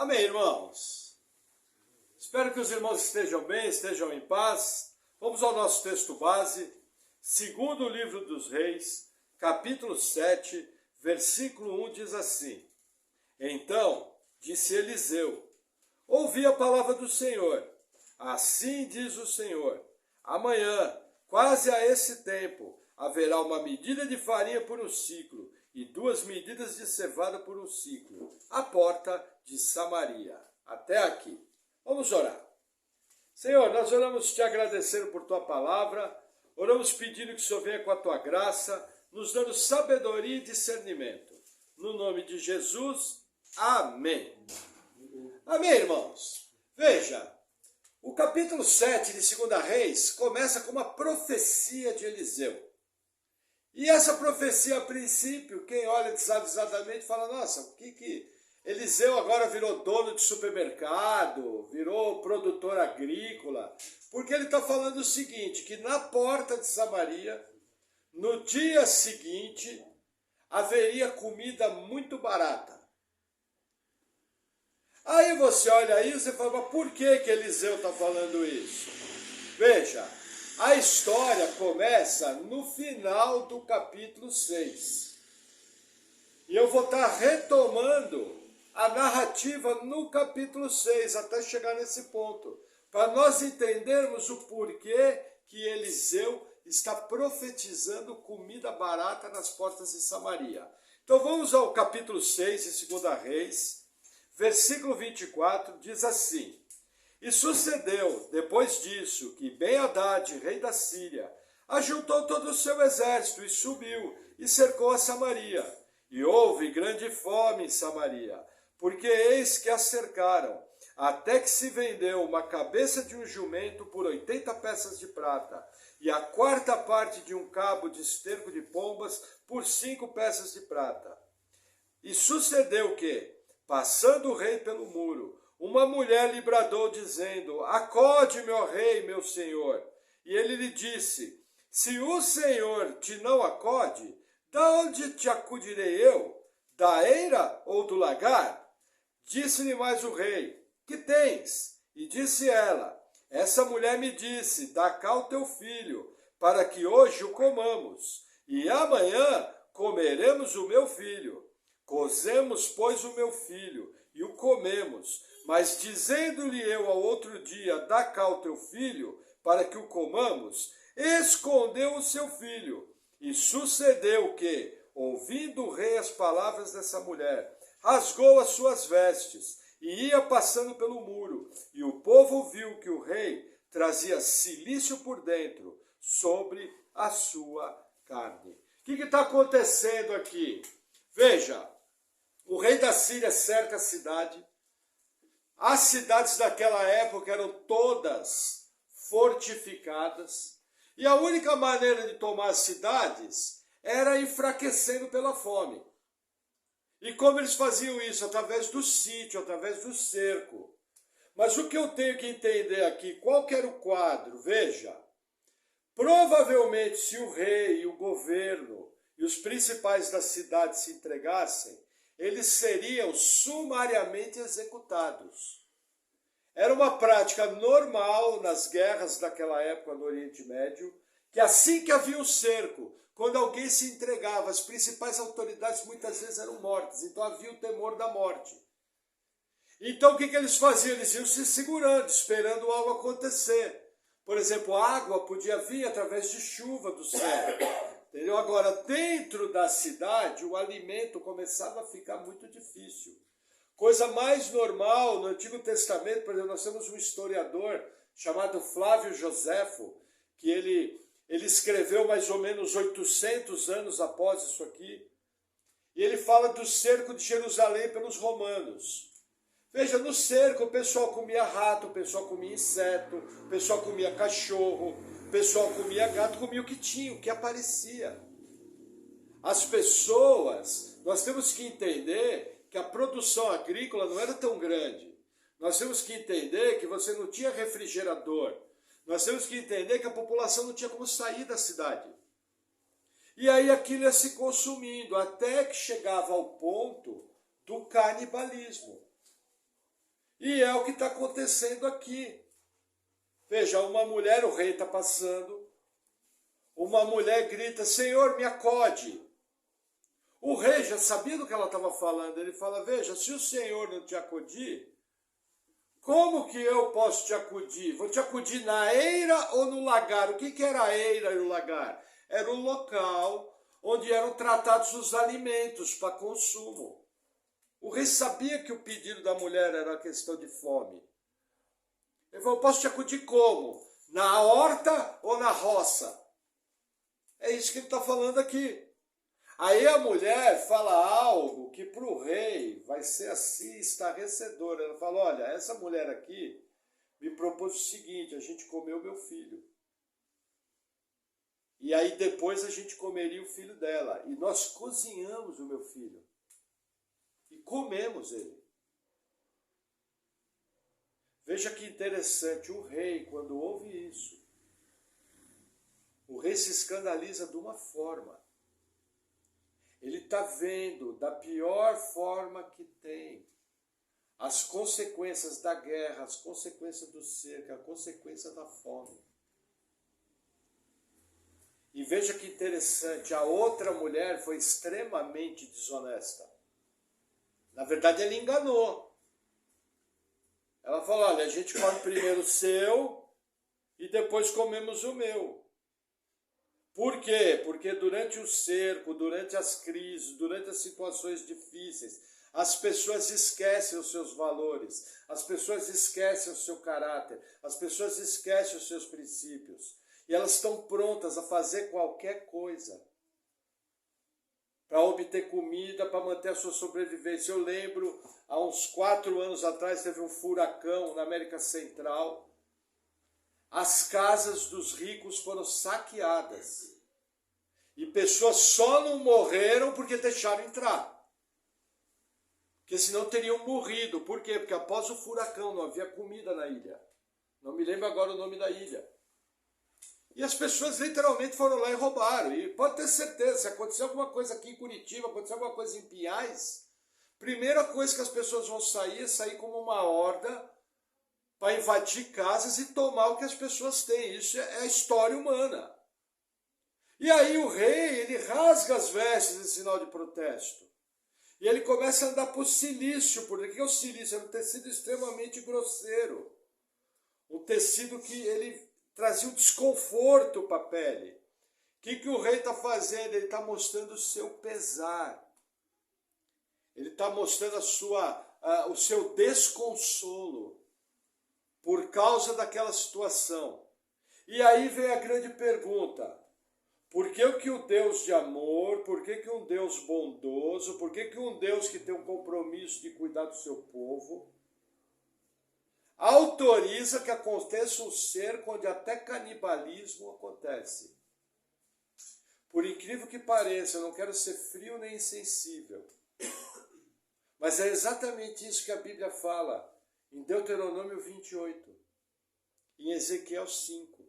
Amém, irmãos? Espero que os irmãos estejam bem, estejam em paz. Vamos ao nosso texto base, segundo livro dos Reis, capítulo 7, versículo 1, diz assim: Então disse Eliseu: Ouvi a palavra do Senhor. Assim diz o Senhor: Amanhã, quase a esse tempo, haverá uma medida de farinha por um ciclo e 2 medidas de cevada por um ciclo, à porta de Samaria. Até aqui. Vamos orar. Senhor, nós oramos te agradecendo por tua palavra, oramos pedindo que o Senhor venha com a tua graça, nos dando sabedoria e discernimento. No nome de Jesus, amém. Amém, irmãos? Veja, o capítulo 7 de 2 Reis começa com uma profecia de Eliseu. E essa profecia, a princípio, quem olha desavisadamente fala, nossa, o que Eliseu agora virou dono de supermercado, virou produtor agrícola, porque ele está falando o seguinte, que na porta de Samaria, no dia seguinte, haveria comida muito barata. Aí você olha isso e fala, mas por que Eliseu está falando isso? Veja, a história começa no final do capítulo 6. E eu vou estar retomando a narrativa no capítulo 6, até chegar nesse ponto, para nós entendermos o porquê que Eliseu está profetizando comida barata nas portas de Samaria. Então vamos ao capítulo 6 de 2 Reis, versículo 24, diz assim: E sucedeu, depois disso, que Ben-Hadad, rei da Síria, ajuntou todo o seu exército e subiu e cercou a Samaria. E houve grande fome em Samaria, porque eis que a cercaram, até que se vendeu uma cabeça de um jumento por 80 peças de prata, e a quarta parte de um cabo de esterco de pombas por 5 peças de prata. E sucedeu que, passando o rei pelo muro, uma mulher lhe bradou, dizendo, Acode, meu rei, meu senhor. E ele lhe disse, Se o Senhor te não acode, da onde te acudirei eu? Da eira ou do lagar? Disse-lhe mais o rei, Que tens? E disse ela, Essa mulher me disse, Dá cá o teu filho, para que hoje o comamos, e amanhã comeremos o meu filho. Cozemos, pois, o meu filho, e o comemos. Mas dizendo-lhe eu ao outro dia, Dá cá o teu filho, para que o comamos, escondeu o seu filho. E sucedeu que, ouvindo o rei as palavras dessa mulher, rasgou as suas vestes, e ia passando pelo muro. E o povo viu que o rei trazia cilício por dentro, sobre a sua carne. O que está acontecendo aqui? Veja, o rei da Síria cerca a cidade. As cidades daquela época eram todas fortificadas. E a única maneira de tomar as cidades era enfraquecendo pela fome. E como eles faziam isso? Através do sítio, através do cerco. Mas o que eu tenho que entender aqui, qual que era o quadro? Veja, provavelmente se o rei, o governo e os principais da cidade se entregassem, eles seriam sumariamente executados. Era uma prática normal nas guerras daquela época no Oriente Médio, que assim que havia um cerco, quando alguém se entregava, as principais autoridades muitas vezes eram mortas, então havia o temor da morte. Então o que eles faziam? Eles iam se segurando, esperando algo acontecer. Por exemplo, a água podia vir através de chuva do céu. Entendeu? Agora, dentro da cidade, o alimento começava a ficar muito difícil. Coisa mais normal, no Antigo Testamento, por exemplo, nós temos um historiador chamado Flávio Joséfo, que ele escreveu mais ou menos 800 anos após isso aqui, e ele fala do cerco de Jerusalém pelos romanos. Veja, no cerco o pessoal comia rato, o pessoal comia inseto, o pessoal comia cachorro, o pessoal comia gato, comia o que tinha, o que aparecia. As pessoas, nós temos que entender que a produção agrícola não era tão grande. Nós temos que entender que você não tinha refrigerador. Nós temos que entender que a população não tinha como sair da cidade. E aí aquilo ia se consumindo, até que chegava ao ponto do canibalismo. E é o que está acontecendo aqui. Veja, uma mulher, o rei está passando, uma mulher grita, Senhor, me acode. O rei já sabia do que ela estava falando, ele fala, veja, se o Senhor não te acudir, como que eu posso te acudir? Vou te acudir na eira ou no lagar? O que era a eira e o lagar? Era o local onde eram tratados os alimentos para consumo. O rei sabia que o pedido da mulher era a questão de fome. Ele falou, posso te acudir como? Na horta ou na roça? É isso que ele está falando aqui. Aí a mulher fala algo que para o rei vai ser assim estarrecedor. Ela fala, olha, essa mulher aqui me propôs o seguinte, a gente comeu meu filho. E aí depois a gente comeria o filho dela. E nós cozinhamos o meu filho. E comemos ele. Veja que interessante, o rei, quando ouve isso, o rei se escandaliza de uma forma. Ele está vendo da pior forma que tem as consequências da guerra, as consequências do cerco, a consequência da fome. E veja que interessante, a outra mulher foi extremamente desonesta. Na verdade, ele enganou. Ela falou, olha, a gente come primeiro o seu e depois comemos o meu. Por quê? Porque durante o cerco, durante as crises, durante as situações difíceis, as pessoas esquecem os seus valores, as pessoas esquecem o seu caráter, as pessoas esquecem os seus princípios. E elas estão prontas a fazer qualquer coisa para obter comida, para manter a sua sobrevivência. Eu lembro, há uns 4 anos atrás, teve um furacão na América Central. As casas dos ricos foram saqueadas. E pessoas só não morreram porque deixaram entrar. Porque senão teriam morrido. Por quê? Porque após o furacão não havia comida na ilha. Não me lembro agora o nome da ilha. E as pessoas literalmente foram lá e roubaram. E pode ter certeza, se acontecer alguma coisa aqui em Curitiba, acontecer alguma coisa em Pinhais, primeira coisa que as pessoas vão sair é sair como uma horda para invadir casas e tomar o que as pessoas têm. Isso é a história humana. E aí o rei, ele rasga as vestes em sinal de protesto. E ele começa a andar por silício. Por que é o silício? É um tecido extremamente grosseiro. Um tecido que ele trazia um desconforto para a pele. O que o rei está fazendo? Ele está mostrando o seu pesar. Ele está mostrando o seu desconsolo por causa daquela situação. E aí vem a grande pergunta. Por que um Deus de amor, por que um Deus bondoso, por que um Deus que tem um compromisso de cuidar do seu povo, autoriza que aconteça um cerco onde até canibalismo acontece? Por incrível que pareça, eu não quero ser frio nem insensível, mas é exatamente isso que a Bíblia fala em Deuteronômio 28, em Ezequiel 5.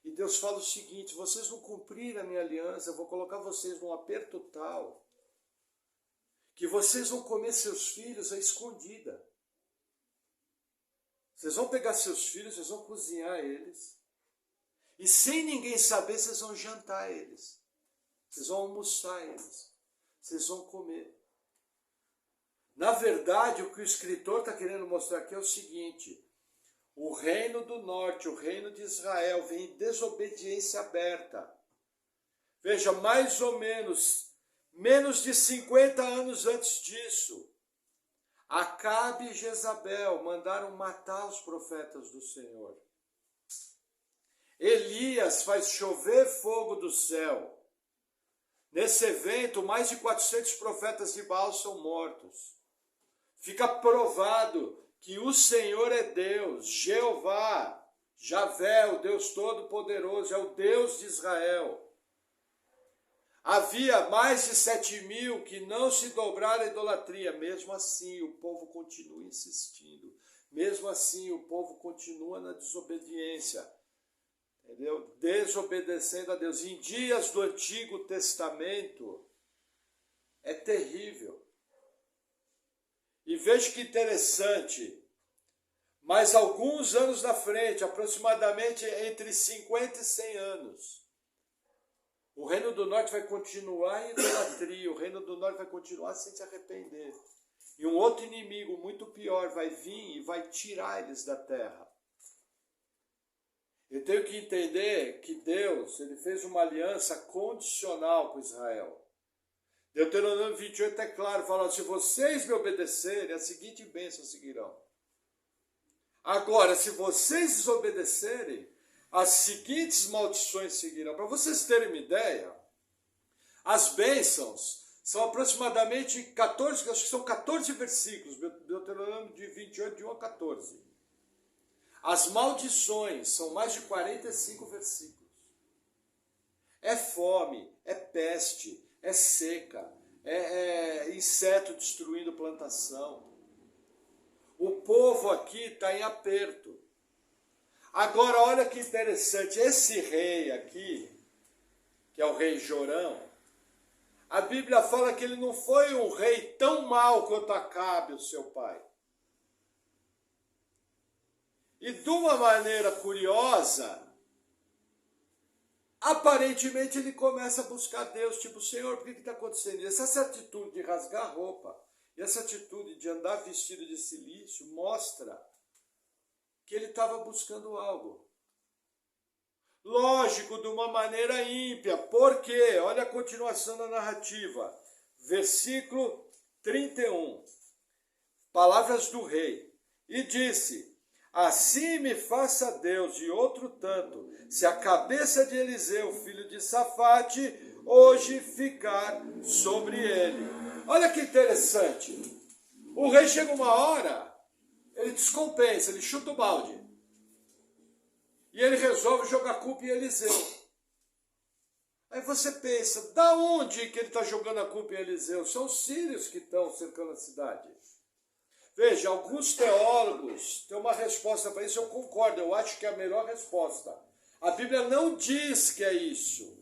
E Deus fala o seguinte, vocês não cumpriram a minha aliança, eu vou colocar vocês num aperto tal, que vocês vão comer seus filhos à escondida. Vocês vão pegar seus filhos, vocês vão cozinhar eles, e sem ninguém saber, vocês vão jantar eles. Vocês vão almoçar eles. Vocês vão comer. Na verdade, o que o escritor está querendo mostrar aqui é o seguinte, o reino do norte, o reino de Israel, vem em desobediência aberta. Veja, mais ou menos de 50 anos antes disso, Acabe e Jezabel mandaram matar os profetas do Senhor. Elias faz chover fogo do céu. Nesse evento, mais de 400 profetas de Baal são mortos. Fica provado que o Senhor é Deus, Jeová, Javé, o Deus Todo-Poderoso, é o Deus de Israel. Havia mais de 7.000 que não se dobraram à idolatria. Mesmo assim, o povo continua insistindo. Mesmo assim, o povo continua na desobediência. Entendeu? Desobedecendo a Deus. Em dias do Antigo Testamento, é terrível. E veja que interessante, Mas alguns anos na frente, aproximadamente entre 50 e 100 anos, o Reino do Norte vai continuar em idolatria, o Reino do Norte vai continuar sem se arrepender. E um outro inimigo muito pior vai vir e vai tirar eles da terra. Eu tenho que entender que Deus, ele fez uma aliança condicional com Israel. Deuteronômio 28 é claro, fala, se vocês me obedecerem, a seguinte bênção seguirão. Agora, se vocês desobedecerem, as seguintes maldições seguirão. Para vocês terem uma ideia, as bênçãos são aproximadamente 14, acho que são 14 versículos, Deuteronômio de 28, de 1 a 14. As maldições são mais de 45 versículos. É fome, é peste, é seca, é inseto destruindo plantação. O povo aqui está em aperto. Agora, olha que interessante, esse rei aqui, que é o rei Jorão, a Bíblia fala que ele não foi um rei tão mau quanto Acabe, o seu pai. E de uma maneira curiosa, aparentemente ele começa a buscar Deus, tipo, Senhor, por que está acontecendo isso? Essa atitude de rasgar a roupa, e essa atitude de andar vestido de cilício, mostra que ele estava buscando algo. Lógico, de uma maneira ímpia. Por quê? Olha a continuação da narrativa. Versículo 31. Palavras do rei. E disse, assim me faça Deus de outro tanto, se a cabeça de Eliseu, filho de Safate, hoje ficar sobre ele. Olha que interessante. O rei chega uma hora, ele descompensa, ele chuta o balde. E ele resolve jogar a culpa em Eliseu. Aí você pensa, da onde que ele está jogando a culpa em Eliseu? São os sírios que estão cercando a cidade. Veja, alguns teólogos têm uma resposta para isso, eu concordo, eu acho que é a melhor resposta. A Bíblia não diz que é isso,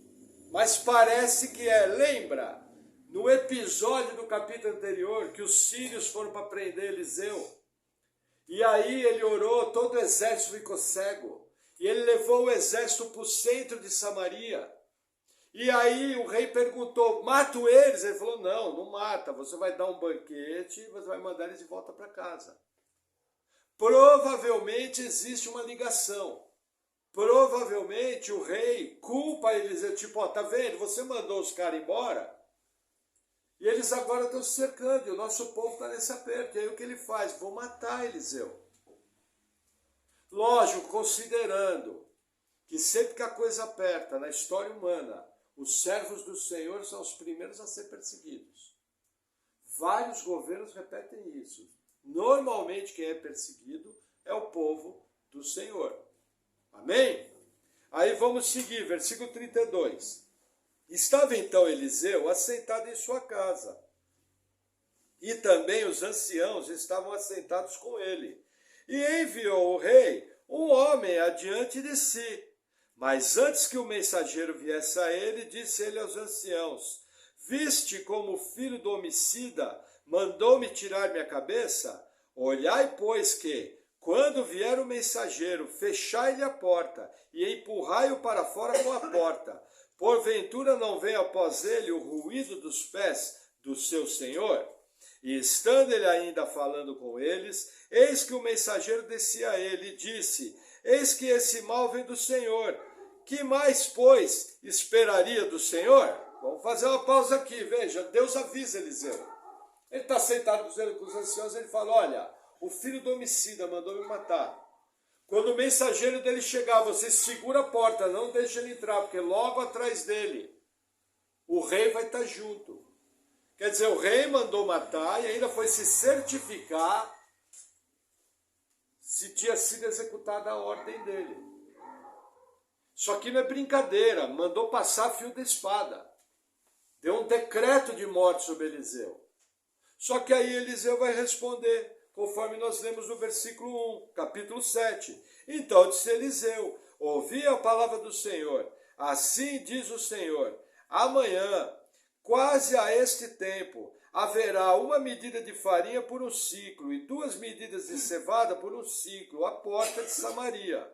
mas parece que é. Lembra, no episódio do capítulo anterior, que os sírios foram para prender Eliseu, e aí ele orou, todo o exército ficou cego, e ele levou o exército para o centro de Samaria, e aí o rei perguntou, mato eles? Ele falou, não, não mata, você vai dar um banquete e você vai mandar eles de volta para casa. Provavelmente existe uma ligação. Provavelmente o rei culpa Eliseu, tipo, ó, tá vendo, você mandou os caras embora, e eles agora estão se cercando, e o nosso povo está nesse aperto, e aí o que ele faz? Vou matar Eliseu. Lógico, considerando que sempre que a coisa aperta na história humana, os servos do Senhor são os primeiros a ser perseguidos. Vários governos repetem isso. Normalmente quem é perseguido é o povo do Senhor. Amém? Aí vamos seguir, versículo 32. Estava então Eliseu assentado em sua casa, e também os anciãos estavam assentados com ele. E enviou o rei um homem adiante de si. Mas antes que o mensageiro viesse a ele, disse ele aos anciãos, viste como o filho do homicida mandou-me tirar minha cabeça? Olhai, pois, que, quando vier o mensageiro, fechai-lhe a porta e empurrai-o para fora com a porta. Porventura não vem após ele o ruído dos pés do seu senhor? E estando ele ainda falando com eles, eis que o mensageiro descia a ele e disse, eis que esse mal vem do Senhor. Que mais, pois, esperaria do Senhor? Vamos fazer uma pausa aqui, veja, Deus avisa Eliseu. Ele está sentado com os anciãos, ele fala, olha, o filho do homicida mandou me matar. Quando o mensageiro dele chegar, você segura a porta, não deixa ele entrar, porque logo atrás dele, o rei vai estar junto. Quer dizer, o rei mandou matar e ainda foi se certificar se tinha sido executada a ordem dele. Só que não é brincadeira, mandou passar fio da espada. Deu um decreto de morte sobre Eliseu. Só que aí Eliseu vai responder, conforme nós lemos no versículo 1, capítulo 7. Então disse Eliseu, ouvi a palavra do Senhor, assim diz o Senhor, amanhã, quase a este tempo, haverá uma medida de farinha por um ciclo e 2 medidas de cevada por um ciclo à porta de Samaria.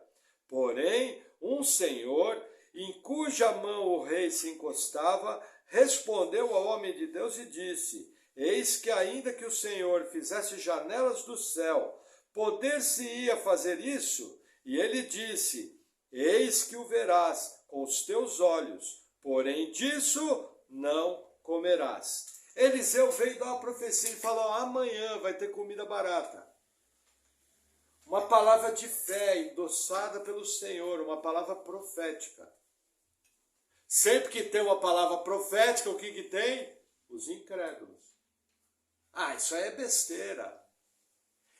Porém, um senhor, em cuja mão o rei se encostava, respondeu ao homem de Deus e disse: eis que ainda que o Senhor fizesse janelas do céu, poder-se-ia fazer isso? E ele disse: eis que o verás com os teus olhos, porém disso não comerás. Eliseu veio dar uma profecia e falou: amanhã vai ter comida barata. Uma palavra de fé endossada pelo Senhor, uma palavra profética. Sempre que tem uma palavra profética, o que tem? Os incrédulos. Isso aí é besteira.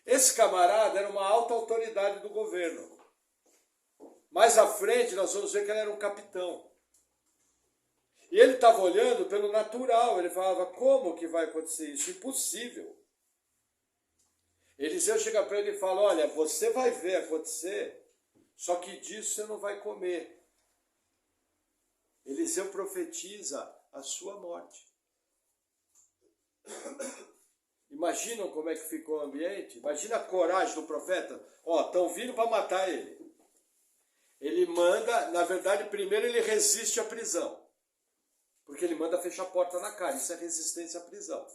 Esse camarada era uma alta autoridade do governo. Mais à frente nós vamos ver que ele era um capitão. E ele estava olhando pelo natural, ele falava: como que vai acontecer isso? Impossível. Eliseu chega para ele e fala: olha, você vai ver acontecer, só que disso você não vai comer. Eliseu profetiza a sua morte. Imaginam como é que ficou o ambiente? Imagina a coragem do profeta. Estão vindo para matar ele. Ele manda, na verdade, primeiro ele resiste à prisão. Porque ele manda fechar a porta na cara. Isso é resistência à prisão.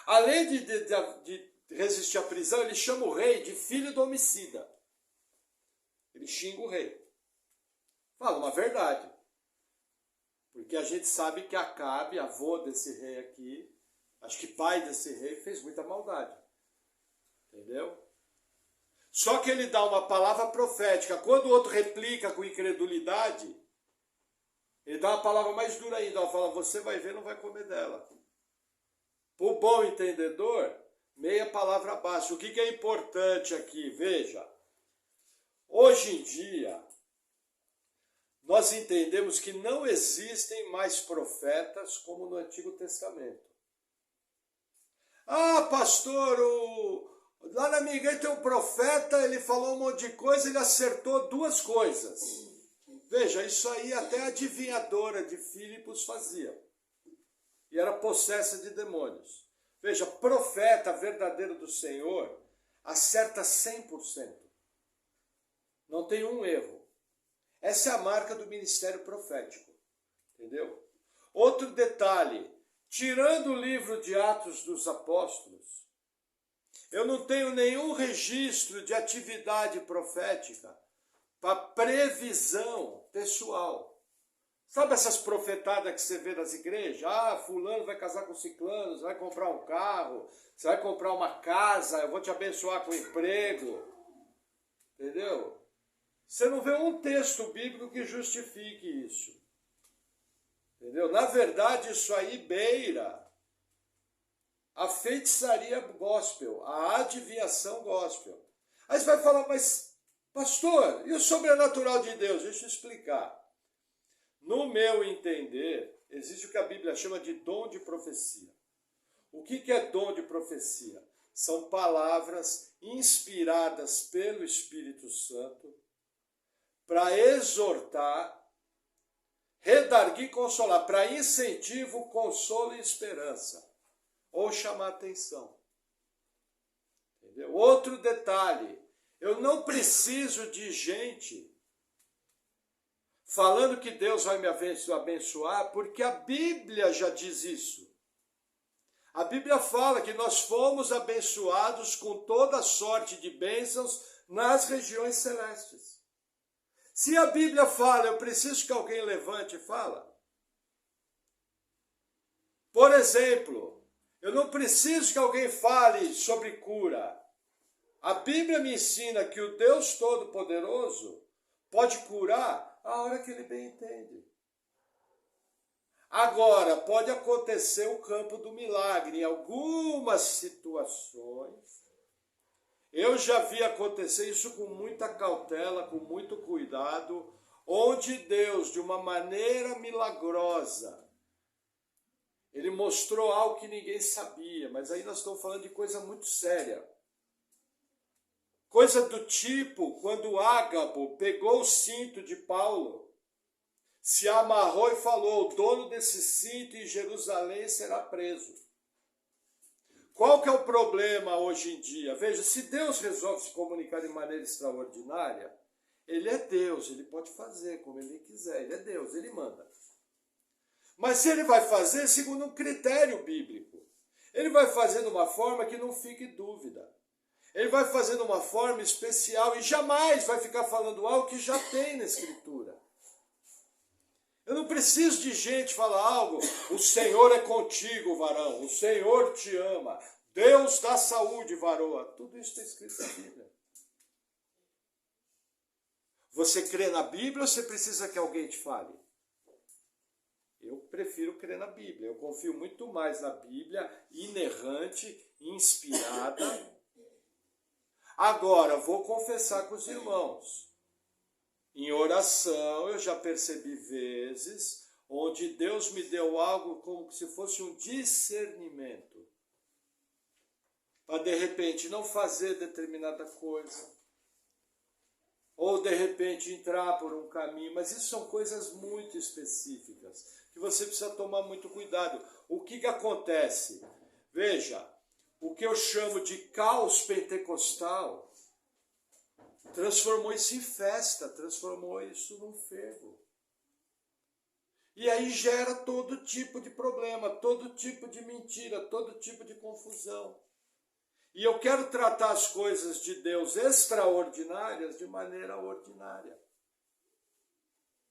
Além de resistir à prisão, ele chama o rei de filho do homicida. Ele xinga o rei. Fala uma verdade. Porque a gente sabe que Acabe, avô desse rei aqui, acho que pai desse rei, fez muita maldade. Entendeu? Só que ele dá uma palavra profética. Quando o outro replica com incredulidade, ele dá uma palavra mais dura ainda. Ele fala: você vai ver, não vai comer dela. O bom entendedor, meia palavra basta. O que é importante aqui? Veja. Hoje em dia, nós entendemos que não existem mais profetas como no Antigo Testamento. Pastor, lá na minha igreja tem um profeta, ele falou um monte de coisa, ele acertou 2 coisas. Veja, isso aí até a adivinhadora de Filipos fazia. E era possessa de demônios. Veja, profeta verdadeiro do Senhor acerta 100%. Não tem um erro. Essa é a marca do ministério profético. Entendeu? Outro detalhe. Tirando o livro de Atos dos Apóstolos, eu não tenho nenhum registro de atividade profética para previsão pessoal. Sabe essas profetadas que você vê nas igrejas? Fulano vai casar com ciclano, você vai comprar um carro, você vai comprar uma casa, eu vou te abençoar com emprego. Entendeu? Você não vê um texto bíblico que justifique isso. Entendeu? Na verdade, isso aí beira a feitiçaria gospel, a adivinhação gospel. Aí você vai falar: mas, pastor, e o sobrenatural de Deus? Deixa eu explicar. No meu entender, existe o que a Bíblia chama de dom de profecia. O que é dom de profecia? São palavras inspiradas pelo Espírito Santo para exortar, redarguir e consolar, para incentivo, consolo e esperança, ou chamar atenção. Entendeu? Outro detalhe, eu não preciso de gente falando que Deus vai me abençoar, porque a Bíblia já diz isso. A Bíblia fala que nós fomos abençoados com toda sorte de bênçãos nas regiões celestes. Se a Bíblia fala, eu preciso que alguém levante e fala. Por exemplo, eu não preciso que alguém fale sobre cura. A Bíblia me ensina que o Deus Todo-Poderoso pode curar a hora que ele bem entende. Agora, pode acontecer o campo do milagre em algumas situações. Eu já vi acontecer isso com muita cautela, com muito cuidado, onde Deus, de uma maneira milagrosa, ele mostrou algo que ninguém sabia, mas aí nós estamos falando de coisa muito séria. Coisa do tipo, quando Ágabo pegou o cinto de Paulo, se amarrou e falou: o dono desse cinto em Jerusalém será preso. Qual que é o problema hoje em dia? Veja, se Deus resolve se comunicar de maneira extraordinária, ele é Deus, ele pode fazer como ele quiser, ele é Deus, ele manda. Mas se ele vai fazer segundo um critério bíblico, ele vai fazer de uma forma que não fique dúvida. Ele vai fazer de uma forma especial e jamais vai ficar falando algo que já tem na Escritura. Eu não preciso de gente falar algo: o Senhor é contigo, varão, o Senhor te ama, Deus dá saúde, varoa. Tudo isso está escrito na Bíblia. Você crê na Bíblia ou você precisa que alguém te fale? Eu prefiro crer na Bíblia. Eu confio muito mais na Bíblia, inerrante, inspirada. Agora, vou confessar com os irmãos. Em oração, eu já percebi vezes onde Deus me deu algo como se fosse um discernimento. Para, de repente, não fazer determinada coisa. Ou, de repente, entrar por um caminho. Mas isso são coisas muito específicas, que você precisa tomar muito cuidado. O que acontece? Veja, o que eu chamo de caos pentecostal transformou isso em festa, transformou isso num fervo. E aí gera todo tipo de problema, todo tipo de mentira, todo tipo de confusão. E eu quero tratar as coisas de Deus extraordinárias de maneira ordinária.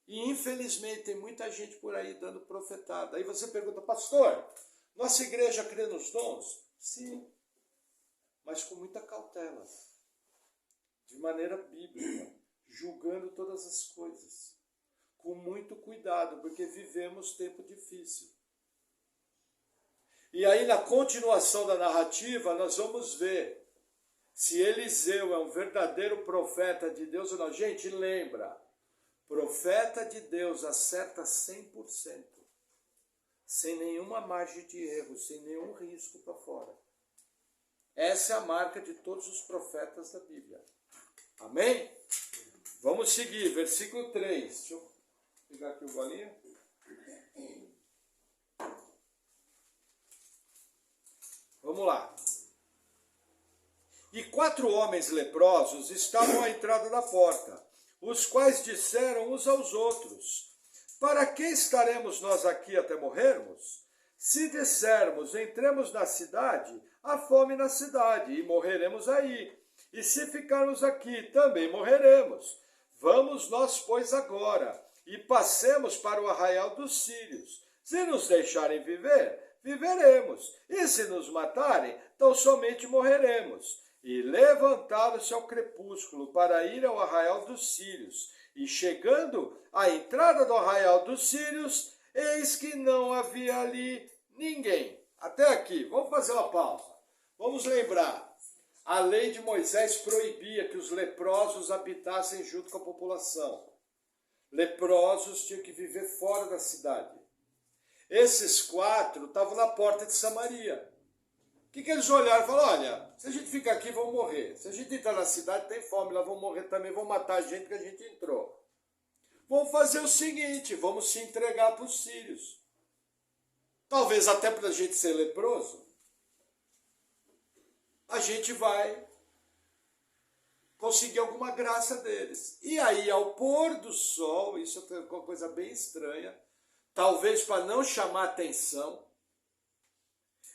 E infelizmente tem muita gente por aí dando profetada. Aí você pergunta: pastor, nossa igreja crê nos dons? Sim, mas com muita cautela, de maneira bíblica, julgando todas as coisas, com muito cuidado, porque vivemos tempo difícil. E aí, na continuação da narrativa, nós vamos ver se Eliseu é um verdadeiro profeta de Deus ou não. Gente, lembra, profeta de Deus acerta 100%, sem nenhuma margem de erro, sem nenhum risco para fora. Essa é a marca de todos os profetas da Bíblia. Amém? Vamos seguir, versículo 3. Deixa eu pegar aqui o bolinho. Vamos lá. E 4 homens leprosos estavam à entrada da porta, os quais disseram uns aos outros: para que estaremos nós aqui até morrermos? Se dissermos: entremos na cidade, há fome na cidade, e morreremos aí. E se ficarmos aqui, também morreremos. Vamos nós, pois, agora, e passemos para o arraial dos sírios. Se nos deixarem viver, viveremos. E se nos matarem, tão somente morreremos. E levantaram-se ao crepúsculo para ir ao arraial dos sírios. E chegando à entrada do arraial dos sírios, eis que não havia ali ninguém. Até aqui, vamos fazer uma pausa. Vamos lembrar, a lei de Moisés proibia que os leprosos habitassem junto com a população. Leprosos tinham que viver fora da cidade. Esses 4 estavam na porta de Samaria. O que eles olharam e falaram: olha, se a gente ficar aqui, vamos morrer. Se a gente entrar na cidade, tem fome, lá vão morrer também, vão matar a gente que a gente entrou. Vamos fazer o seguinte, vamos se entregar para os sírios. Talvez até para a gente ser leproso, a gente vai conseguir alguma graça deles. E aí, ao pôr do sol, isso é uma coisa bem estranha, talvez para não chamar atenção,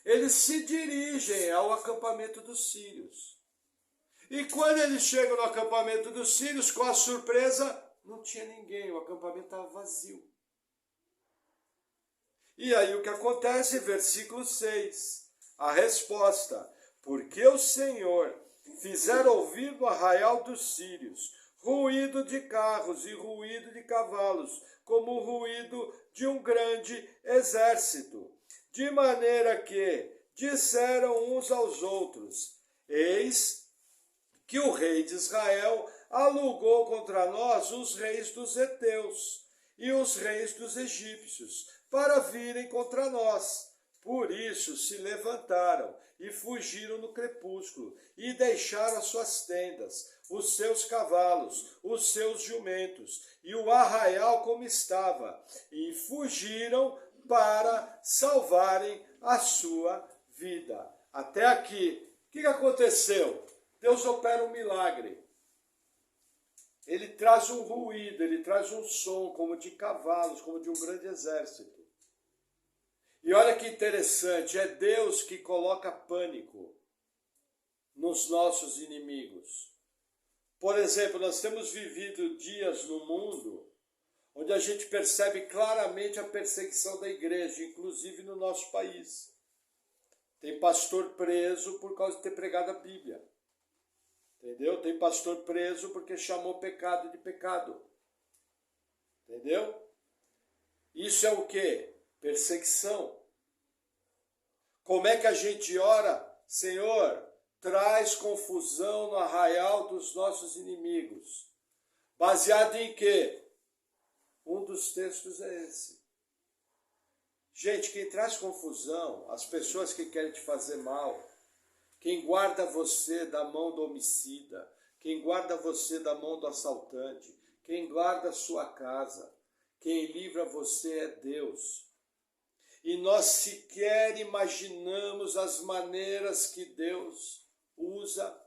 eles se dirigem ao acampamento dos sírios. E quando eles chegam no acampamento dos sírios, com a surpresa, não tinha ninguém, o acampamento estava vazio. E aí o que acontece? Versículo 6, a resposta: porque o Senhor fizera ouvir no arraial dos sírios ruído de carros e ruído de cavalos, como o ruído de um grande exército. De maneira que disseram uns aos outros: eis que o rei de Israel alugou contra nós os reis dos heteus e os reis dos egípcios, para virem contra nós. Por isso se levantaram e fugiram no crepúsculo, e deixaram as suas tendas, os seus cavalos, os seus jumentos, e o arraial como estava, e fugiram para salvarem a sua vida. Até aqui, o que aconteceu? Deus opera um milagre. Ele traz um ruído, ele traz um som como de cavalos, como de um grande exército. E olha que interessante, é Deus que coloca pânico nos nossos inimigos. Por exemplo, nós temos vivido dias no mundo onde a gente percebe claramente a perseguição da igreja, inclusive no nosso país. Tem pastor preso por causa de ter pregado a Bíblia. Entendeu? Tem pastor preso porque chamou pecado de pecado. Entendeu? Isso é o quê? Perseguição. Como é que a gente ora? Senhor, traz confusão no arraial dos nossos inimigos. Baseado em quê? Um dos textos é esse. Gente, quem traz confusão, as pessoas que querem te fazer mal, quem guarda você da mão do homicida, quem guarda você da mão do assaltante, quem guarda a sua casa, quem livra você é Deus. E nós sequer imaginamos as maneiras que Deus usa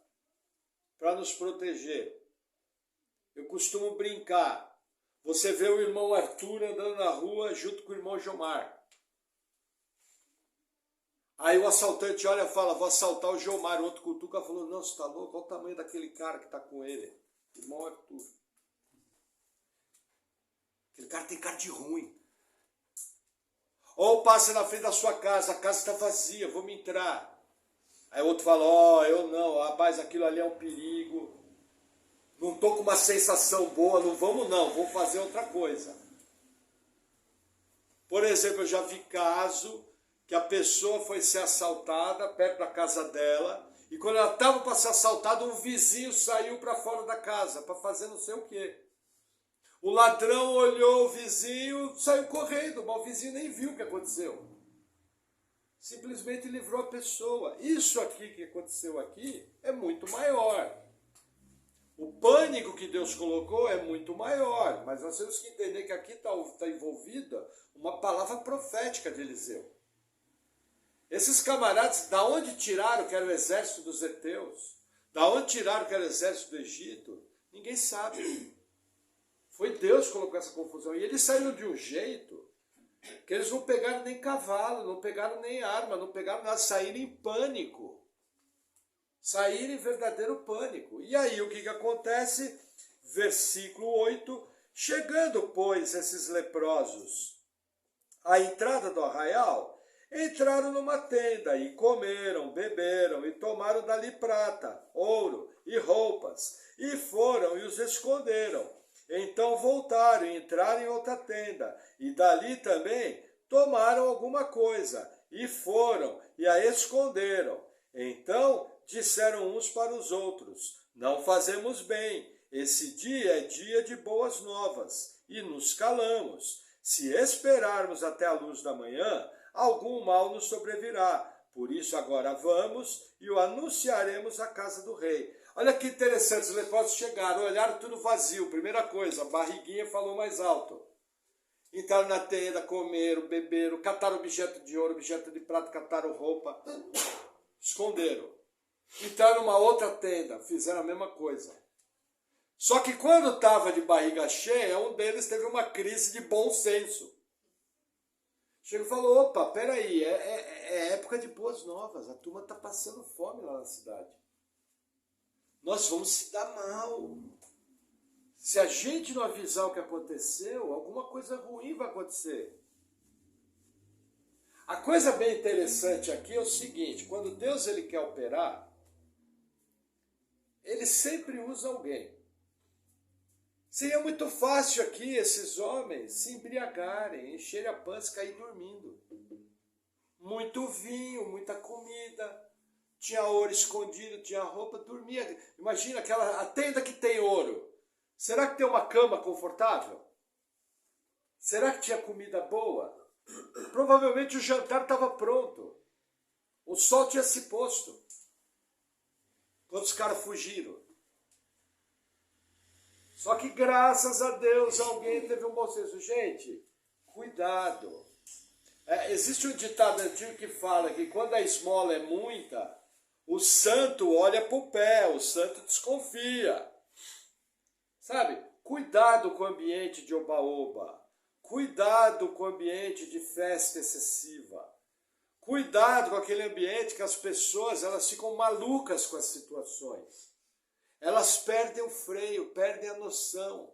para nos proteger. Eu costumo brincar. Você vê o irmão Arthur andando na rua junto com o irmão Jomar. Aí o assaltante olha e fala, vou assaltar o Jomar. O outro cutuca falou, não, você está louco? Olha o tamanho daquele cara que está com ele. Irmão Arthur. Aquele cara tem cara de ruim. Ou passa na frente da sua casa, a casa está vazia, vamos entrar. Aí o outro fala, eu não, rapaz, aquilo ali é um perigo. Não estou com uma sensação boa, não vamos não, vamos fazer outra coisa. Por exemplo, eu já vi caso que a pessoa foi ser assaltada perto da casa dela, e quando ela estava para ser assaltada, um vizinho saiu para fora da casa, para fazer não sei o quê. O ladrão olhou o vizinho, saiu correndo, mas o vizinho nem viu o que aconteceu. Simplesmente livrou a pessoa. Isso aqui que aconteceu aqui é muito maior. O pânico que Deus colocou é muito maior, mas nós temos que entender que aqui está envolvida uma palavra profética de Eliseu. Esses camaradas, da onde tiraram que era o exército dos heteus? Da onde tiraram que era o exército do Egito? Ninguém sabe. Foi Deus que colocou essa confusão. E eles saíram de um jeito que eles não pegaram nem cavalo, não pegaram nem arma, não pegaram nada, saíram em pânico. Saíram em verdadeiro pânico. E aí o que acontece? Versículo 8. Chegando, pois, esses leprosos à entrada do arraial, entraram numa tenda e comeram, beberam e tomaram dali prata, ouro e roupas, e foram e os esconderam. Então voltaram e entraram em outra tenda, e dali também tomaram alguma coisa, e foram e a esconderam. Então disseram uns para os outros, não fazemos bem, esse dia é dia de boas novas, e nos calamos. Se esperarmos até a luz da manhã, algum mal nos sobrevirá. Por isso agora vamos e o anunciaremos à casa do rei. Olha que interessante, os leprosos chegaram, olharam tudo vazio. Primeira coisa, a barriguinha falou mais alto. Entraram na tenda, comeram, beberam, cataram objeto de ouro, objeto de prata, cataram roupa, esconderam. Entraram numa outra tenda, fizeram a mesma coisa. Só que quando estava de barriga cheia, um deles teve uma crise de bom senso. Chegou e falou, opa, peraí, é época de boas novas, a turma está passando fome lá na cidade. Nós vamos se dar mal. Se a gente não avisar o que aconteceu, alguma coisa ruim vai acontecer. A coisa bem interessante aqui é o seguinte, quando Deus ele quer operar, ele sempre usa alguém. Seria muito fácil aqui esses homens se embriagarem, encherem a pança e cair dormindo. Muito vinho, muita comida, tinha ouro escondido, tinha roupa, dormia. Imagina a tenda que tem ouro. Será que tem uma cama confortável? Será que tinha comida boa? Provavelmente o jantar estava pronto. O sol tinha se posto. Quando os caras fugiram. Só que graças a Deus alguém teve um bom senso. Gente, cuidado. Existe um ditado antigo que fala que quando a esmola é muita, o santo olha para o pé, o santo desconfia. Sabe? Cuidado com o ambiente de oba-oba. Cuidado com o ambiente de festa excessiva. Cuidado com aquele ambiente que as pessoas elas ficam malucas com as situações. Elas perdem o freio, perdem a noção.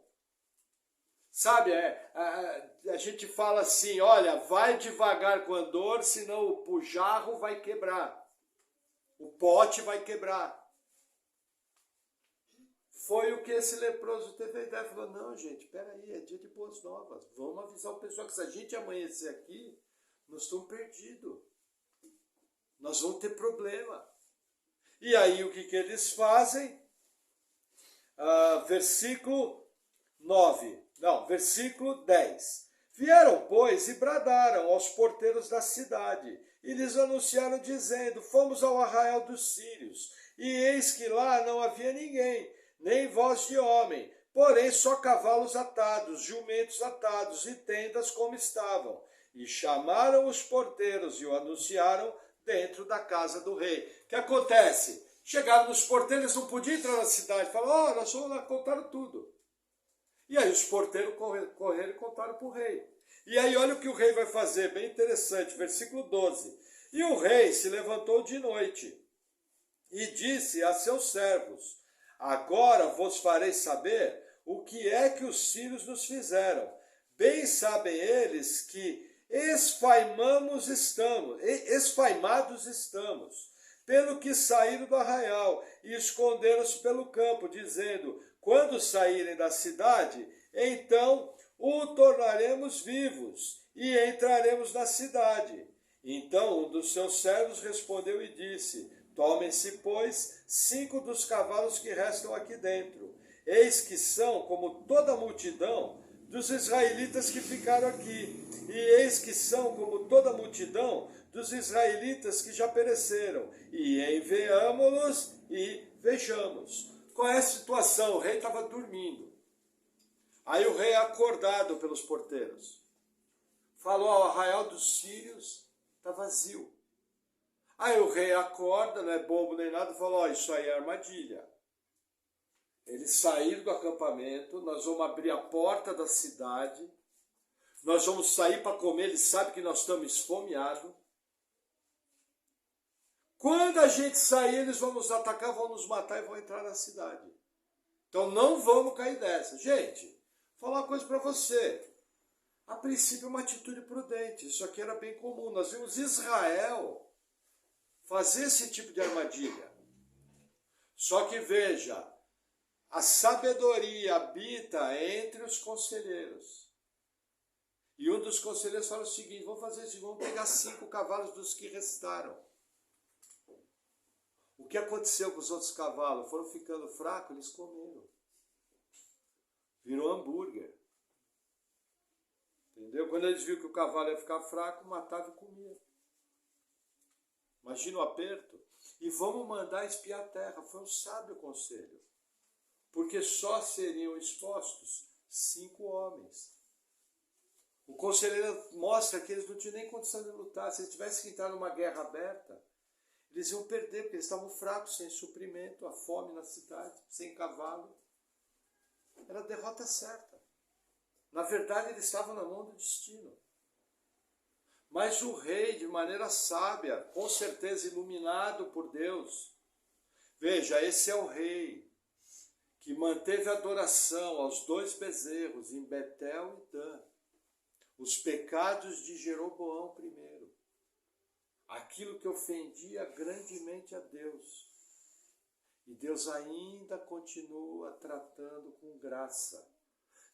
Sabe, a gente fala assim, olha, vai devagar com o andor, senão o jarro vai quebrar. O pote vai quebrar. Foi o que esse leproso teve a ideia. Falou, não, gente, peraí, é dia de boas novas. Vamos avisar o pessoal que se a gente amanhecer aqui, nós estamos perdidos. Nós vamos ter problema. E aí o que eles fazem? Versículo 10. Vieram, pois, e bradaram aos porteiros da cidade, e lhes anunciaram, dizendo, fomos ao arraial dos sírios, e eis que lá não havia ninguém, nem voz de homem, porém só cavalos atados, jumentos atados, e tendas como estavam. E chamaram os porteiros e o anunciaram dentro da casa do rei. O que acontece? Chegaram nos porteiros, não podiam entrar na cidade. Falaram, nós fomos lá, contaram tudo. E aí os porteiros correram e contaram para o rei. E aí olha o que o rei vai fazer, bem interessante, versículo 12. E o rei se levantou de noite e disse a seus servos, agora vos farei saber o que é que os sírios nos fizeram. Bem sabem eles que esfaimados estamos, pelo que saíram do arraial e esconderam-se pelo campo, dizendo, quando saírem da cidade, então o tornaremos vivos e entraremos na cidade. Então um dos seus servos respondeu e disse, tomem-se, pois, 5 dos cavalos que restam aqui dentro. Eis que são como toda a multidão dos israelitas que ficaram aqui. E eis que são como toda a multidão dos israelitas que já pereceram. E enviamo-los e vejamos. Qual é a situação? O rei estava dormindo. Aí o rei é acordado pelos porteiros. Falou, o arraial dos sírios está vazio. Aí o rei acorda, não é bobo nem nada, falou, isso aí é armadilha. Eles saíram do acampamento, nós vamos abrir a porta da cidade, nós vamos sair para comer, eles sabem que nós estamos esfomeados. Quando a gente sair, eles vão nos atacar, vão nos matar e vão entrar na cidade. Então não vamos cair dessa. Gente, vou falar uma coisa para você. A princípio, uma atitude prudente. Isso aqui era bem comum. Nós vimos Israel fazer esse tipo de armadilha. Só que veja, a sabedoria habita entre os conselheiros. E um dos conselheiros fala o seguinte, vamos fazer isso, vamos pegar 5 cavalos dos que restaram. O que aconteceu com os outros cavalos? Foram ficando fracos, eles comeram. Virou hambúrguer. Entendeu? Quando eles viram que o cavalo ia ficar fraco, matava e comia. Imagina o aperto. E vamos mandar espiar a terra. Foi um sábio conselho. Porque só seriam expostos 5 homens. O conselheiro mostra que eles não tinham nem condição de lutar. Se eles tivessem que entrar numa guerra aberta, eles iam perder, porque eles estavam fracos, sem suprimento, a fome na cidade, sem cavalo. Era a derrota certa. Na verdade, eles estavam na mão do destino. Mas o rei, de maneira sábia, com certeza iluminado por Deus, veja, esse é o rei que manteve a adoração aos 2 bezerros em Betel e Dan, os pecados de Jeroboão I, aquilo que ofendia grandemente a Deus. E Deus ainda continua tratando com graça.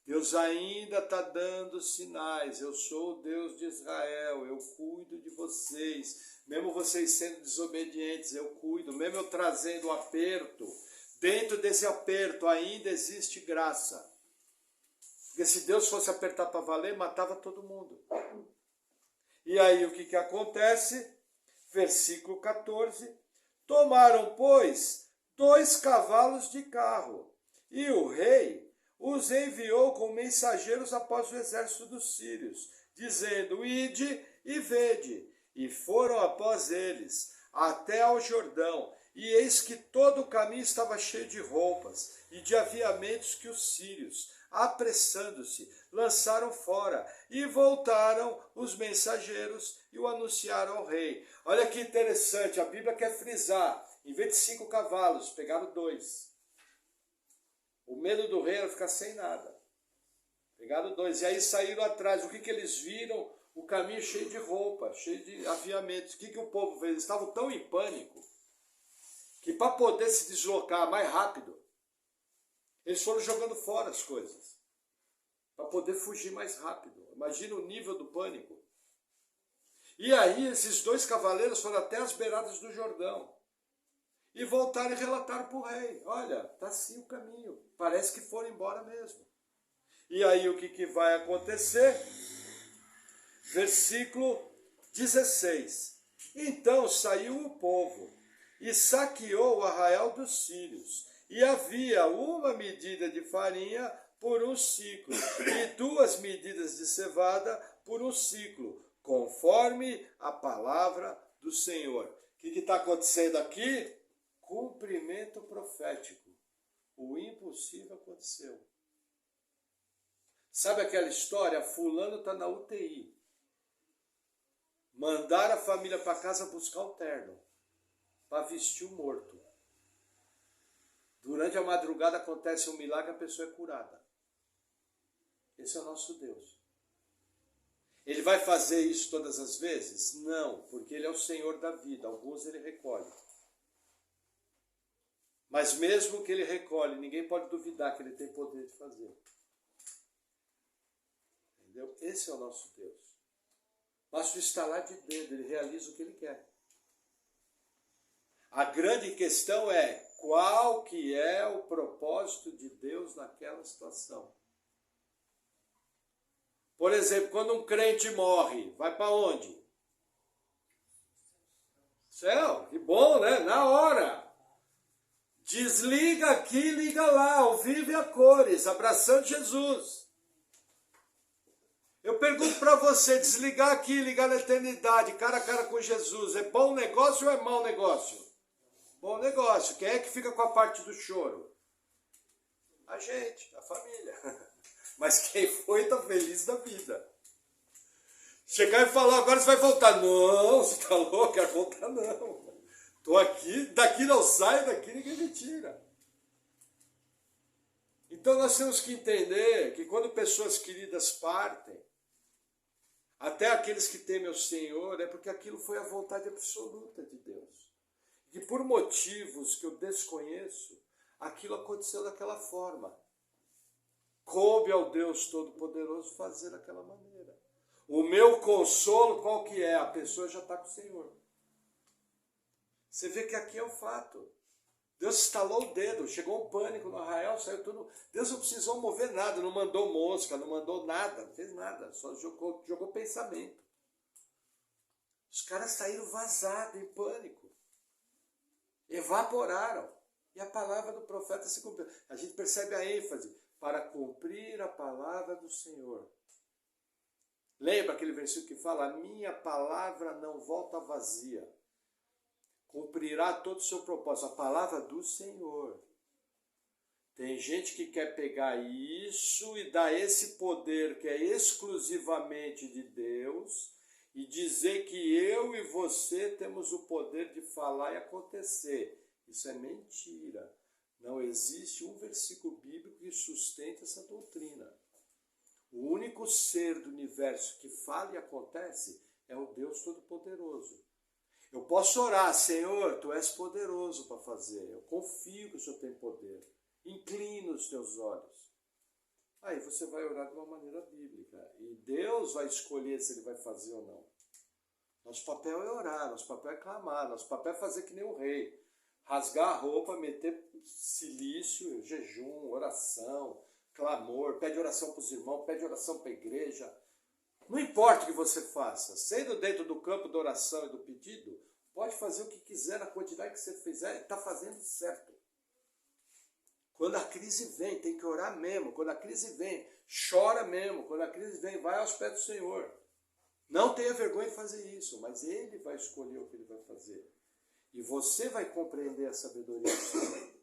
Deus ainda está dando sinais. Eu sou o Deus de Israel, eu cuido de vocês. Mesmo vocês sendo desobedientes, eu cuido. Mesmo eu trazendo aperto, dentro desse aperto ainda existe graça. Porque se Deus fosse apertar para valer, matava todo mundo. E aí o que acontece? Versículo 14. Tomaram, pois, 2 cavalos de carro, e o rei os enviou com mensageiros após o exército dos sírios, dizendo: ide e vede. E foram após eles, até ao Jordão, e eis que todo o caminho estava cheio de roupas e de aviamentos que os sírios, apressando-se, lançaram fora, e voltaram os mensageiros e o anunciaram ao rei. Olha que interessante, a Bíblia quer frisar, em vez de 5 cavalos, pegaram 2. O medo do rei era ficar sem nada. Pegaram 2, e aí saíram atrás. O que eles viram? O caminho cheio de roupa, cheio de aviamentos. O que o povo fez? Eles estavam tão em pânico, que para poder se deslocar mais rápido, eles foram jogando fora as coisas, para poder fugir mais rápido. Imagina o nível do pânico. E aí esses 2 cavaleiros foram até as beiradas do Jordão, e voltaram e relataram para o rei: olha, está assim o caminho, parece que foram embora mesmo. E aí o que vai acontecer? Versículo 16. Então saiu o povo e saqueou o arraial dos sírios, e havia 1 medida de farinha por 1 ciclo, e 2 medidas de cevada por 1 ciclo, conforme a palavra do Senhor. O que está acontecendo aqui? Cumprimento profético. O impossível aconteceu. Sabe aquela história? Fulano está na UTI. Mandaram a família para casa buscar o terno, para vestir o morto. Durante a madrugada acontece um milagre, a pessoa é curada. Esse é o nosso Deus. Ele vai fazer isso todas as vezes? Não, porque Ele é o Senhor da vida. Alguns Ele recolhe. Mas mesmo que Ele recolhe, ninguém pode duvidar que Ele tem poder de fazer. Entendeu? Esse é o nosso Deus. Basta o estalar de dedo, Ele realiza o que Ele quer. A grande questão é, qual que é o propósito de Deus naquela situação? Por exemplo, quando um crente morre, vai para onde? Céu, que bom, né? Na hora. Desliga aqui, liga lá, ao vivo e a cores, abraçando Jesus. Eu pergunto para você, desligar aqui, ligar na eternidade, cara a cara com Jesus, é bom negócio ou é mau negócio? Bom negócio. Quem é que fica com a parte do choro? A gente, a família. Mas quem foi está feliz da vida. Chegar e falar, agora você vai voltar. Não, você está louco, quero voltar não. Estou aqui, daqui não saio, daqui ninguém me tira. Então nós temos que entender que quando pessoas queridas partem, até aqueles que temem o Senhor, é porque aquilo foi a vontade absoluta de Deus. E por motivos que eu desconheço, aquilo aconteceu daquela forma. Coube ao Deus Todo-Poderoso fazer daquela maneira. O meu consolo qual que é? A pessoa já está com o Senhor. Você vê que aqui é o fato. Deus estalou o dedo, chegou um pânico no arraial, saiu tudo. Deus não precisou mover nada, não mandou mosca, não mandou nada, não fez nada, só jogou pensamento. Os caras saíram vazados, em pânico. Evaporaram. E a palavra do profeta se cumpriu. A gente percebe a ênfase, para cumprir a palavra do Senhor. Lembra aquele versículo que fala, a minha palavra não volta vazia. Cumprirá todo o seu propósito. A palavra do Senhor. Tem gente que quer pegar isso e dar esse poder que é exclusivamente de Deus e dizer que eu e você temos o poder de falar e acontecer. Isso é mentira. Não existe um versículo bíblico que sustente essa doutrina. O único ser do universo que fala e acontece é o Deus Todo-Poderoso. Eu posso orar, Senhor, Tu és poderoso para fazer. Eu confio que o Senhor tem poder. Inclina os teus olhos. Aí você vai orar de uma maneira bíblica. E Deus vai escolher se Ele vai fazer ou não. Nosso papel é orar, nosso papel é clamar, nosso papel é fazer que nem o rei. Rasgar a roupa, meter silício, jejum, oração, clamor, pede oração para os irmãos, pede oração para a igreja. Não importa o que você faça, sendo dentro do campo da oração e do pedido, Pode fazer o que quiser na quantidade que você fizer, está fazendo certo. Quando a crise vem, tem que orar mesmo. Quando a crise vem, chora mesmo. Quando a crise vem, vai aos pés do Senhor. Não tenha vergonha de fazer isso, mas Ele vai escolher o que Ele vai fazer. E você vai compreender a sabedoria do Senhor.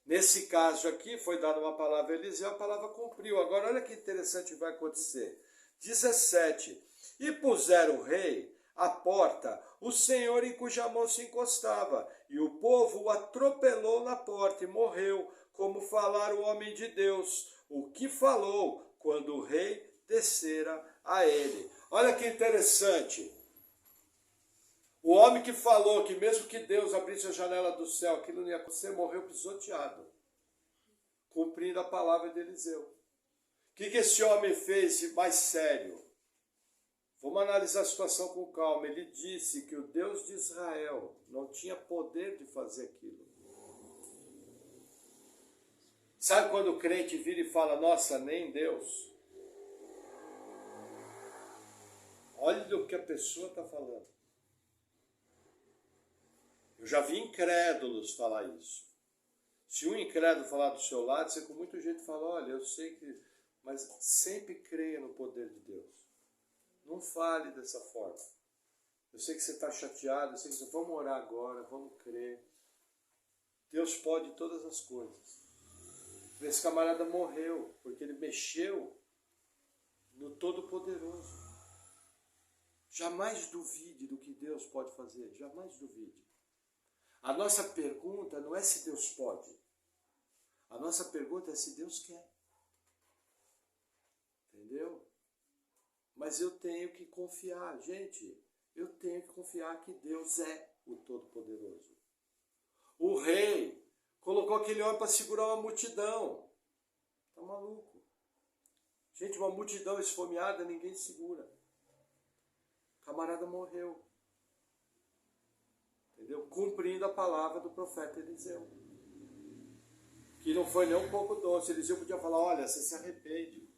Nesse caso aqui, foi dada uma palavra a Eliseu, a palavra cumpriu. Agora, olha que interessante vai acontecer. 17. E puseram o rei à porta, o Senhor em cuja mão se encostava, e o povo o atropelou na porta e morreu, como falara o homem de Deus, o que falou quando o rei descera a ele. Olha que interessante. O homem que falou que mesmo que Deus abrisse a janela do céu, aquilo não ia acontecer, morreu pisoteado, cumprindo a palavra de Eliseu. O que esse homem fez de mais sério? Vamos analisar a situação com calma. Ele disse que o Deus de Israel não tinha poder de fazer aquilo. Sabe quando o crente vira e fala, nossa, nem Deus? Olha o que a pessoa está falando. Eu já vi incrédulos falar isso. Se um incrédulo falar do seu lado, você com muito jeito fala, olha, eu sei que... Mas sempre creia no poder de Deus. Não fale dessa forma. Eu sei que você está chateado, eu sei que você... Vamos orar agora, vamos crer. Deus pode todas as coisas. Esse camarada morreu, porque ele mexeu no Todo-Poderoso. Jamais duvide do que Deus pode fazer, jamais duvide. A nossa pergunta não é se Deus pode. A nossa pergunta é se Deus quer. Entendeu? Mas eu tenho que confiar, gente, eu tenho que confiar que Deus é o Todo-Poderoso. O rei colocou aquele homem para segurar uma multidão. Tá maluco? Gente, uma multidão esfomeada, ninguém segura. O camarada morreu. Entendeu? Cumprindo a palavra do profeta Eliseu. Que não foi nem um pouco doce. Eliseu podia falar, olha, você se arrepende.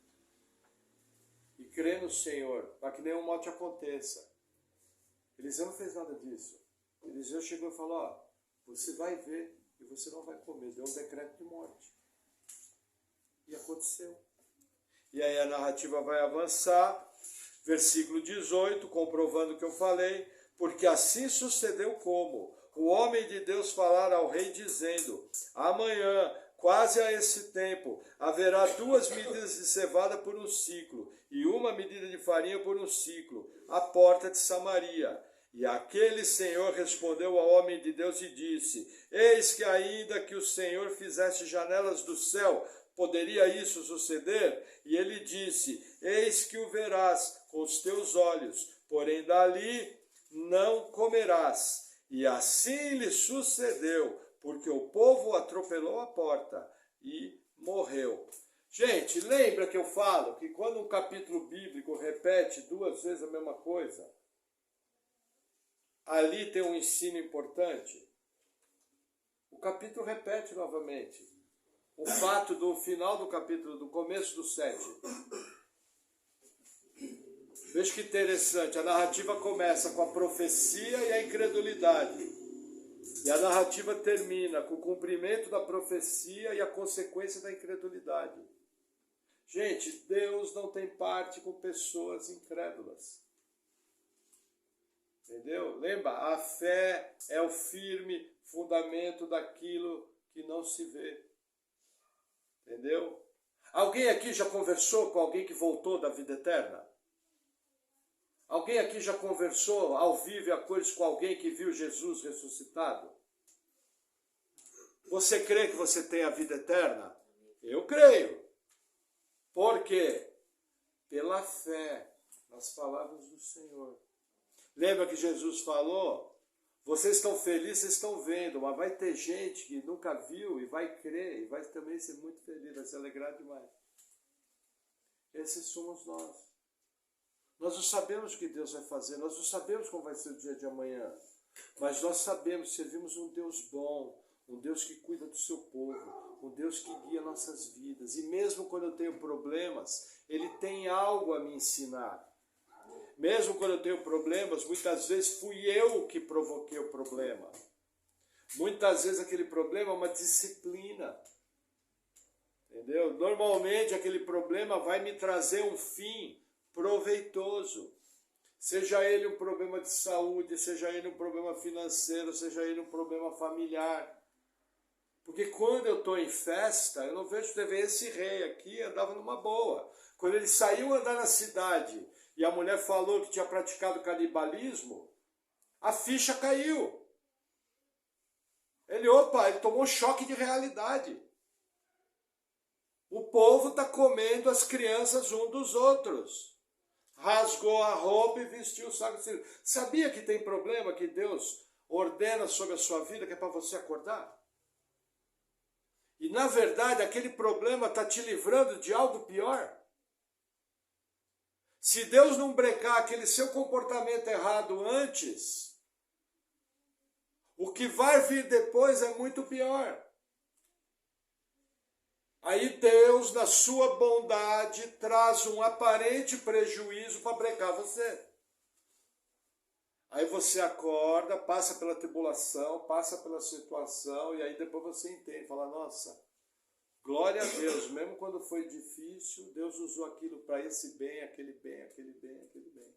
E crê no Senhor, para que nenhum mal te aconteça. Eliseu não fez nada disso. Eliseu chegou e falou, ó, você vai ver e você não vai comer. Deu um decreto de morte. E aconteceu. E aí a narrativa vai avançar. Versículo 18, comprovando o que eu falei. Porque assim sucedeu como o homem de Deus falara ao rei, dizendo, amanhã, quase a esse tempo, haverá 2 medidas de cevada por um ciclo, e 1 medida de farinha por um ciclo, à porta de Samaria. E aquele Senhor respondeu ao homem de Deus e disse, eis que ainda que o Senhor fizesse janelas do céu, poderia isso suceder? E ele disse, eis que o verás com os teus olhos, porém dali não comerás. E assim lhe sucedeu, porque o povo atropelou a porta e morreu. Gente, lembra que eu falo que quando um capítulo bíblico repete 2 vezes a mesma coisa, ali tem um ensino importante? O capítulo repete novamente. O fato do final do capítulo, do começo do 7. Veja que interessante, a narrativa começa com a profecia e a incredulidade. E a narrativa termina com o cumprimento da profecia e a consequência da incredulidade. Gente, Deus não tem parte com pessoas incrédulas. Entendeu? Lembra? A fé é o firme fundamento daquilo que não se vê. Entendeu? Alguém aqui já conversou com alguém que voltou da vida eterna? Alguém aqui já conversou ao vivo e a cores com alguém que viu Jesus ressuscitado? Você crê que você tem a vida eterna? Eu creio. Por quê? Pela fé nas palavras do Senhor. Lembra que Jesus falou? Vocês estão felizes, vocês estão vendo, mas vai ter gente que nunca viu e vai crer e vai também ser muito feliz, vai se alegrar demais. Esses somos nós. Nós não sabemos o que Deus vai fazer, nós não sabemos como vai ser o dia de amanhã, mas nós sabemos, servimos um Deus bom, um Deus que cuida do seu povo, um Deus que guia nossas vidas. E mesmo quando eu tenho problemas, Ele tem algo a me ensinar. Mesmo quando eu tenho problemas, muitas vezes fui eu que provoquei o problema. Muitas vezes aquele problema é uma disciplina. Entendeu? Normalmente aquele problema vai me trazer um fim proveitoso. Seja ele um problema de saúde, seja ele um problema financeiro, seja ele um problema familiar. Porque quando eu estou em festa, eu não vejo TV. Esse rei aqui andava numa boa. Quando ele saiu andar na cidade e a mulher falou que tinha praticado canibalismo, a ficha caiu. Ele tomou um choque de realidade. O povo está comendo as crianças um dos outros. Rasgou a roupa e vestiu o saco de cera. Sabia que tem problema que Deus ordena sobre a sua vida, que é para você acordar? E na verdade aquele problema está te livrando de algo pior. Se Deus não brecar aquele seu comportamento errado antes, o que vai vir depois é muito pior. Aí Deus, na sua bondade, traz um aparente prejuízo para brecar você. Aí você acorda, passa pela tribulação, passa pela situação, e aí depois você entende, fala, nossa, glória a Deus, mesmo quando foi difícil, Deus usou aquilo para esse bem, aquele bem, aquele bem, aquele bem.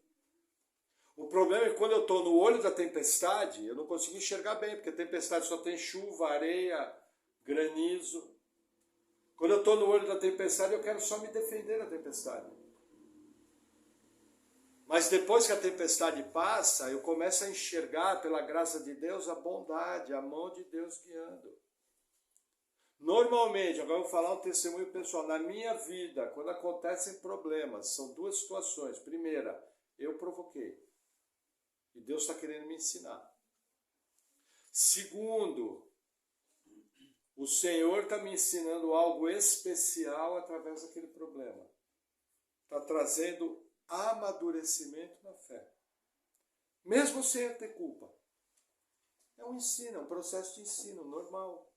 O problema é que quando eu estou no olho da tempestade, eu não consigo enxergar bem, porque a tempestade só tem chuva, areia, granizo. Quando eu estou no olho da tempestade, eu quero só me defender da tempestade. Mas depois que a tempestade passa, eu começo a enxergar, pela graça de Deus, a bondade, a mão de Deus guiando. Normalmente, agora eu vou falar um testemunho pessoal, na minha vida, quando acontecem problemas, são duas situações. Primeira, eu provoquei. E Deus está querendo me ensinar. Segundo, o Senhor está me ensinando algo especial através daquele problema. Está trazendo amadurecimento na fé. Mesmo sem eu ter culpa. É um ensino, é um processo de ensino normal.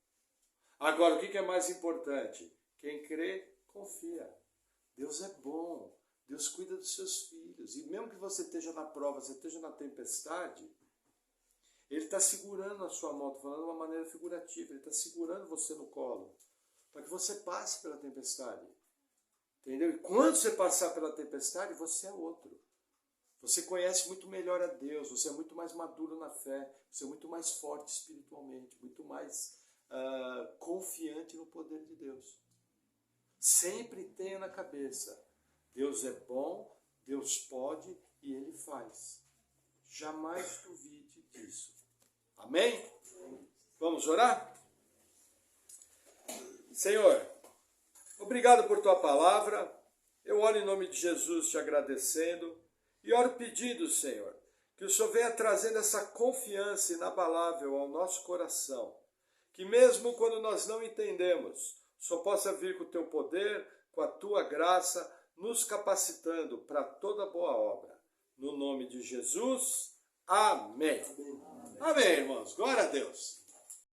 Agora, o que é mais importante? Quem crê, confia. Deus é bom. Deus cuida dos seus filhos. E mesmo que você esteja na prova, você esteja na tempestade, Ele está segurando a sua mão, estou falando de uma maneira figurativa, Ele está segurando você no colo, para que você passe pela tempestade. Entendeu? E quando você passar pela tempestade, você é outro. Você conhece muito melhor a Deus, você é muito mais maduro na fé, você é muito mais forte espiritualmente, muito mais confiante no poder de Deus. Sempre tenha na cabeça, Deus é bom, Deus pode e Ele faz. Jamais duvide disso. Amém? Vamos orar? Senhor, obrigado por Tua palavra. Eu oro em nome de Jesus te agradecendo e oro pedindo, Senhor, que o Senhor venha trazendo essa confiança inabalável ao nosso coração. Que mesmo quando nós não entendemos, o Senhor possa vir com o Teu poder, com a Tua graça, nos capacitando para toda boa obra. No nome de Jesus, amém. Amém, irmãos. Glória a Deus.